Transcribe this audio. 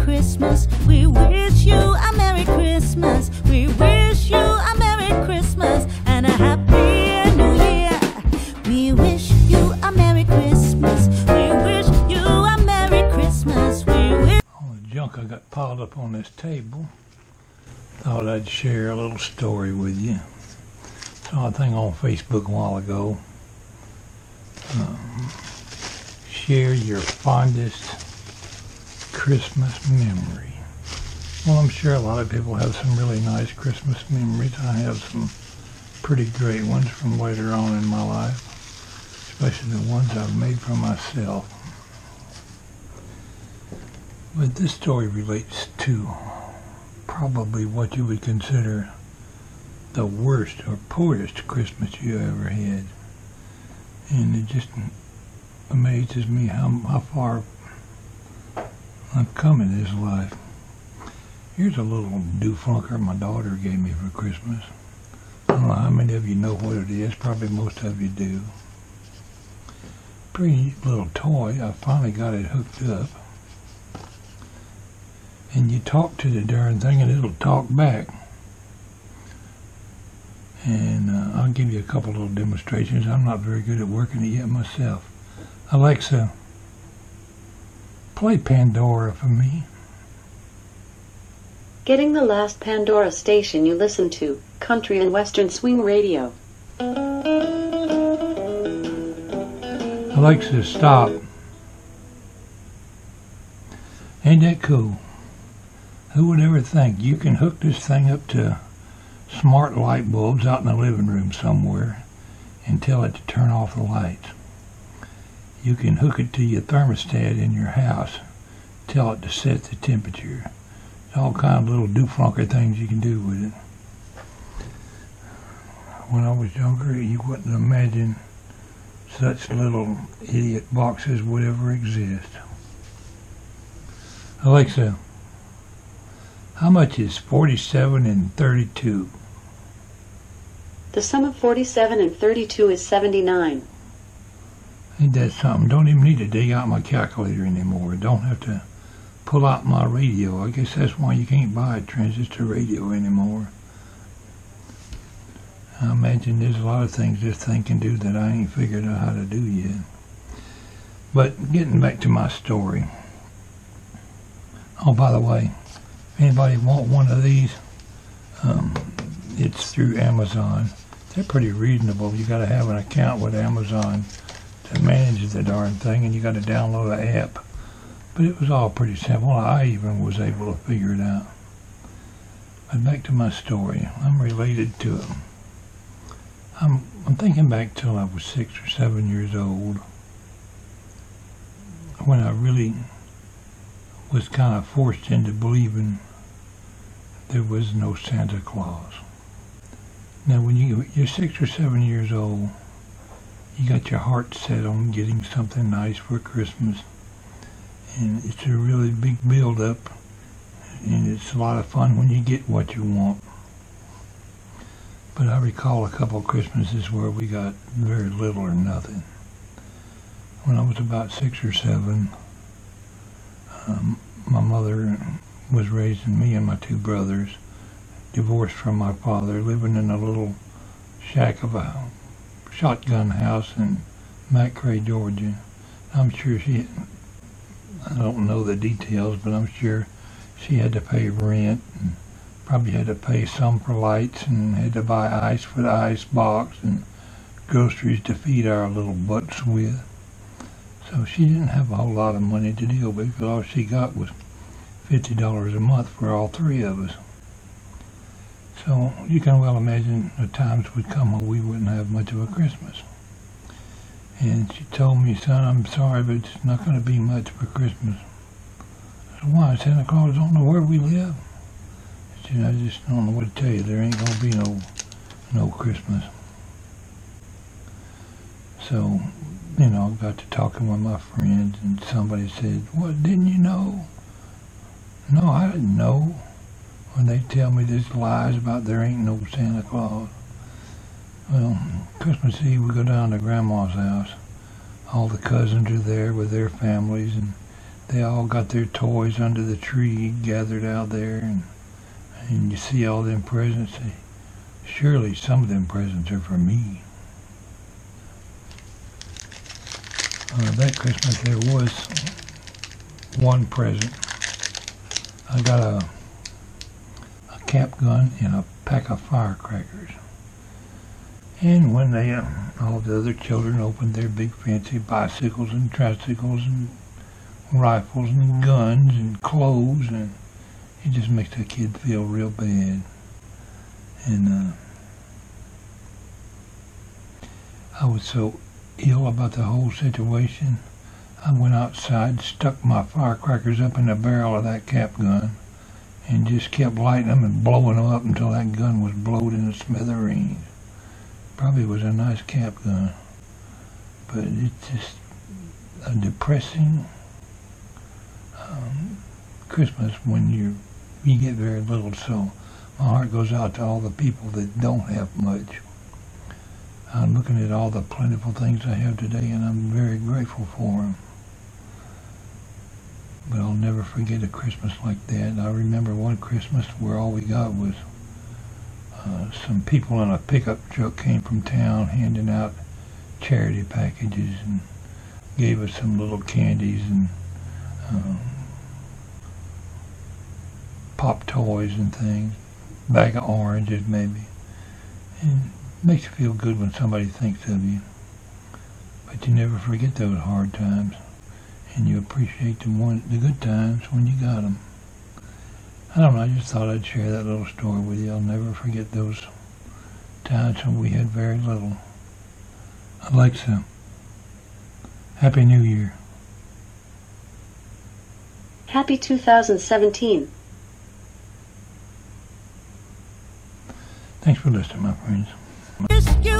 Christmas. We wish you a Merry Christmas. We wish you a Merry Christmas and a Happy New Year. We wish you a Merry Christmas. We wish you a Merry Christmas. We wish. All the junk I got piled up on this table. Thought I'd share a little story with you. Saw a thing on Facebook a while ago. Share your fondest Christmas memory. Well, I'm sure a lot of people have some really nice Christmas memories. I have some pretty great ones from later on in my life, especially the ones I've made for myself. But this story relates to probably what you would consider the worst or poorest Christmas you ever had. And it just amazes me how far I've come in this life. Here's a little dooflunker my daughter gave me for Christmas. I don't know how many of you know what it is. Probably most of you do. Pretty neat little toy. I finally got it hooked up. And you talk to the darn thing and it'll talk back. And I'll give you a couple little demonstrations. I'm not very good at working it yet myself. Alexa, play Pandora for me. Getting the last Pandora station you listen to, country and western swing radio. Alexa, stop. Ain't that cool? Who would ever think you can hook this thing up to smart light bulbs out in the living room somewhere and tell it to turn off the lights? You can hook it to your thermostat in your house, tell it to set the temperature. There's all kind of little dooflunker things you can do with it. When I was younger, you wouldn't imagine such little idiot boxes would ever exist. Alexa, how much is 47 and 32? The sum of 47 and 32 is 79. Ain't that something? Don't even need to dig out my calculator anymore. Don't have to pull out my radio. I guess that's why you can't buy a transistor radio anymore. I imagine there's a lot of things this thing can do that I ain't figured out how to do yet. But getting back to my story. Oh, by the way, if anybody want one of these, it's through Amazon. They're pretty reasonable. You got to have an account with Amazon to manage the darn thing, and you got to download an app. But it was all pretty simple. I even was able to figure it out. But back to my story. I'm related to it. I'm thinking back till I was 6 or 7 years old, when I really was kind of forced into believing there was no Santa Claus. Now, when you're 6 or 7 years old, you got your heart set on getting something nice for Christmas, and it's a really big build-up, and it's a lot of fun when you get what you want. But I recall a couple of Christmases where we got very little or nothing. When I was about 6 or 7, my mother was raising me and my 2 brothers, divorced from my father, living in a little shack of a shotgun house in McRae, Georgia. I'm sure I don't know the details, but I'm sure she had to pay rent and probably had to pay some for lights and had to buy ice for the ice box and groceries to feed our little butts with. So she didn't have a whole lot of money to deal with, because all she got was $50 a month for all 3 of us. So you can well imagine the times would come when we wouldn't have much of a Christmas. And she told me, son, I'm sorry, but it's not going to be much for Christmas. I said, why? Santa Claus don't know where we live. She said, I just don't know what to tell you. There ain't going to be no Christmas. So, you know, I got to talking with my friends, and somebody said, what, didn't you know? No, I didn't know. When they tell me these lies about there ain't no Santa Claus. Well, Christmas Eve we go down to Grandma's house. All the cousins are there with their families, and they all got their toys under the tree gathered out there, and you see all them presents. Surely some of them presents are for me. That Christmas there was one present. I got a cap gun and a pack of firecrackers. And when they, all the other children opened their big fancy bicycles and tricycles and rifles and guns and clothes, and it just makes a kid feel real bad. And I was so ill about the whole situation, I went outside, stuck my firecrackers up in the barrel of that cap gun, and just kept lighting them and blowing them up until that gun was blowed into smithereens. Probably was a nice cap gun, but it's just a depressing Christmas when you get very little. So my heart goes out to all the people that don't have much. I'm looking at all the plentiful things I have today, and I'm very grateful for them. But I'll never forget a Christmas like that. I remember one Christmas where all we got was some people in a pickup truck came from town handing out charity packages and gave us some little candies and pop toys and things, bag of oranges maybe. And it makes you feel good when somebody thinks of you. But you never forget those hard times, and you appreciate the good times when you got them. I don't know, I just thought I'd share that little story with you. I'll never forget those times when we had very little. Alexa, Happy New Year. Happy 2017. Thanks for listening, my friends. Wish you